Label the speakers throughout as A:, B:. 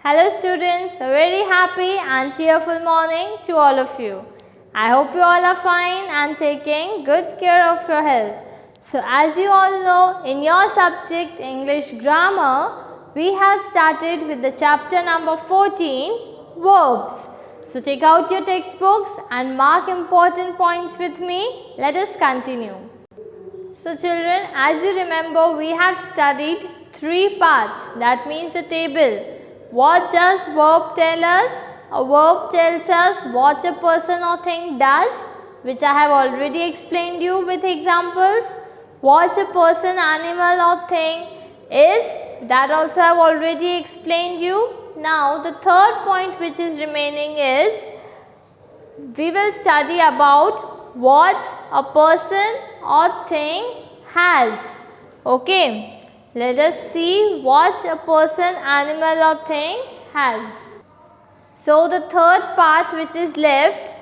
A: Hello students, a very happy and cheerful morning to all of you. I hope you all are fine and taking good care of your health. So as you all know, in your subject English Grammar, we have started with the chapter number 14, Verbs. So take out your textbooks and mark important points with me. Let us continue. So children, as you remember, we have studied 3 parts. That means a table. What does verb tell us? A verb tells us what a person or thing does, which I have already explained you with examples. What a person, animal or thing is, that also I have already explained you. Now the third point which is remaining is, we will study about what a person or thing has. Okay. Let us see what a person, animal or thing has. So the third part which is left,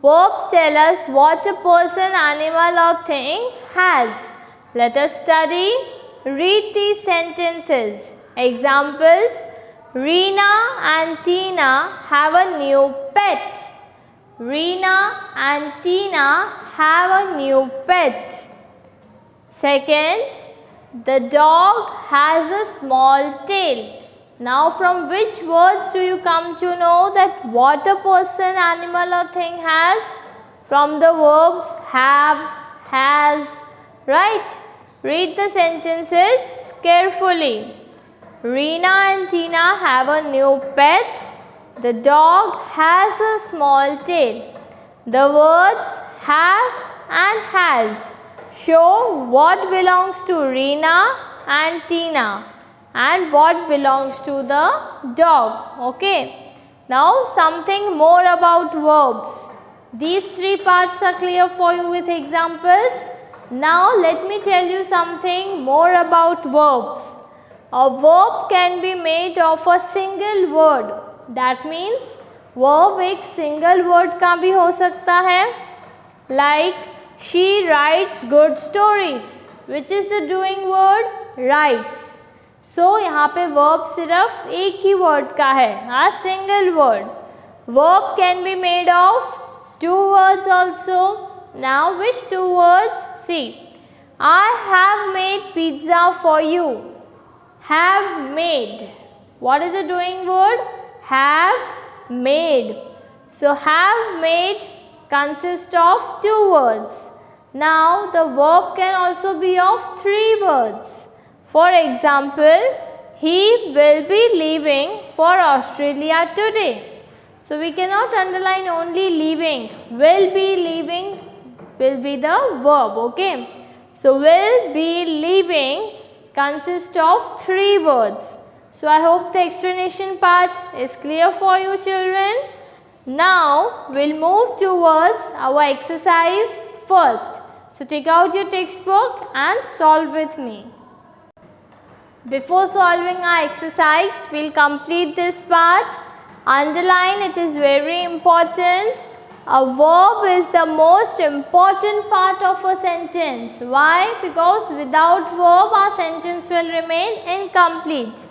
A: verbs tell us what a person, animal or thing has. Let us study. Read these sentences. Examples: Reena and Tina have a new pet. Reena and Tina have a new pet. Second, the dog has a small tail. Now from which words do you come to know that what a person, animal or thing has? From the verbs have, has, right? Read the sentences carefully. Reena and Tina have a new pet. The dog has a small tail. The words have and has show what belongs to Reena and Tina and what belongs to the dog. Okay. Now something more about verbs. These 3 parts are clear for you with examples. Now let me tell you something more about verbs. A verb can be made of a single word. That means verb एक single word का भी हो सकता है. Like she writes good stories. Which is the doing word? Writes. So यहाँ पे verb सिर्फ एक ही word का है, a single word. Verb can be made of 2 words also. Now which 2 words? See, I have made pizza for you. Have made. What is the doing word? Have made. So have made consists of 2 words. Now the verb can also be of 3 words. For example, he will be leaving for Australia today. So we cannot underline only leaving. Will be leaving will be the verb. Okay. So will be leaving consists of 3 words. So I hope the explanation part is clear for you children. Now we'll move towards our exercise first. So take out your textbook and solve with me. Before solving our exercise, we'll complete this part. Underline, it is very important. A verb is the most important part of a sentence. Why? Because without verb our sentence will remain incomplete.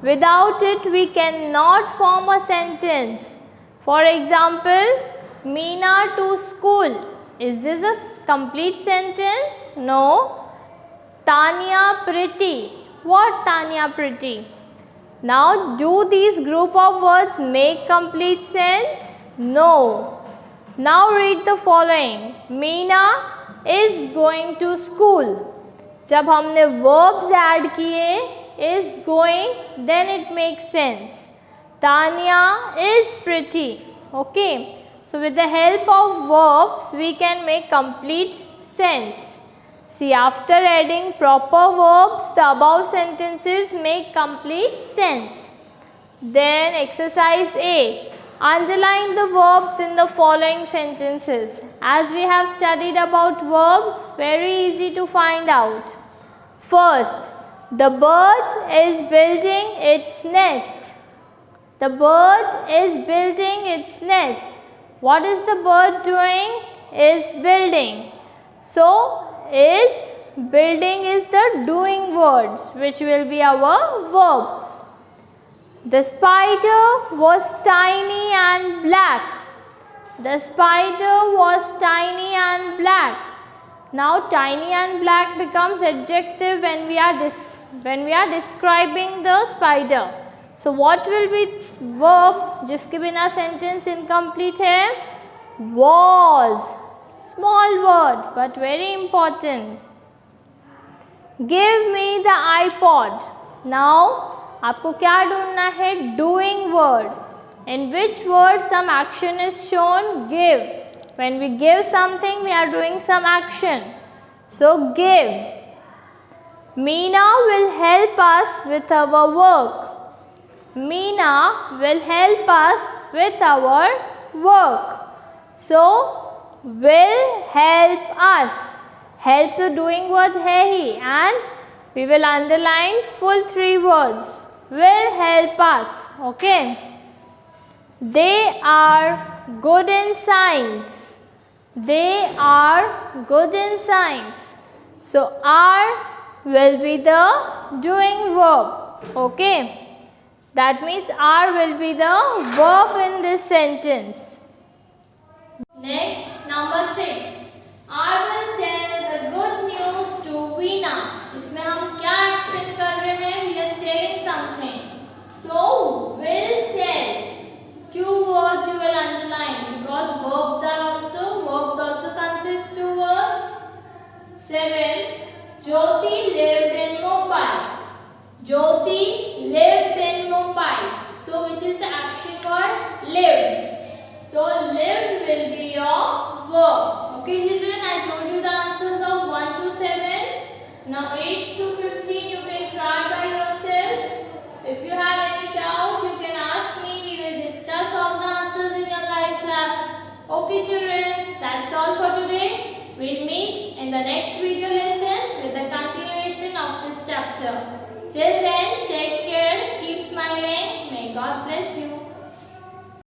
A: Without it we cannot form a sentence. For example, Meena to school. Is this a complete sentence? No. Tanya pretty. What Tanya pretty? Now do these group of words make complete sense? No. Now read the following. Meena is going to school. जब हमने verbs add किए is going, then it makes sense. Tanya is pretty. Okay. So with the help of verbs we can make complete sense. See, after adding proper verbs, the above sentences make complete sense. Then exercise A. Underline the verbs in the following sentences. As we have studied about verbs, very easy to find out. First, the bird is building its nest. The bird is building its nest. What is the bird doing? Is building. So, is building is the doing words which will be our verbs. The spider was tiny and black. The spider was tiny and black. Now tiny and black becomes adjective when we are describing the spider. So what will be verb जिसके बिना sentence incomplete है? Was. Small word but very important. Give me the iPod. Now आपको क्या ढूंढना है? Doing word. In which word some action is shown? Give. When we give something, we are doing some action. So give. Meena will help us with our work. Meena will help us with our work. So will help us. Help to doing word hai hi, and we will underline full 3 words. Will help us. Okay. They are good in science. They are good in science. So are will be the doing verb. Okay. That means are will be the verb in this sentence. Next, number 6. I will tell the good news to Veena. इसमें हम क्या action कर रहे हैं? We are telling something. So will tell. 2 words you will underline because verbs also consist 2 words. 7. Jyoti lived in Mumbai. Jyoti lived in Mumbai. So which is the action word? Lived. So lived will be your verb. Okay children, I told you the answers of 1 to 7. Now 8 to 15 you can try by yourself. If you have any doubt you can ask me. We will discuss all the answers in your live class. Okay children, that's all for today. We'll meet in the next video.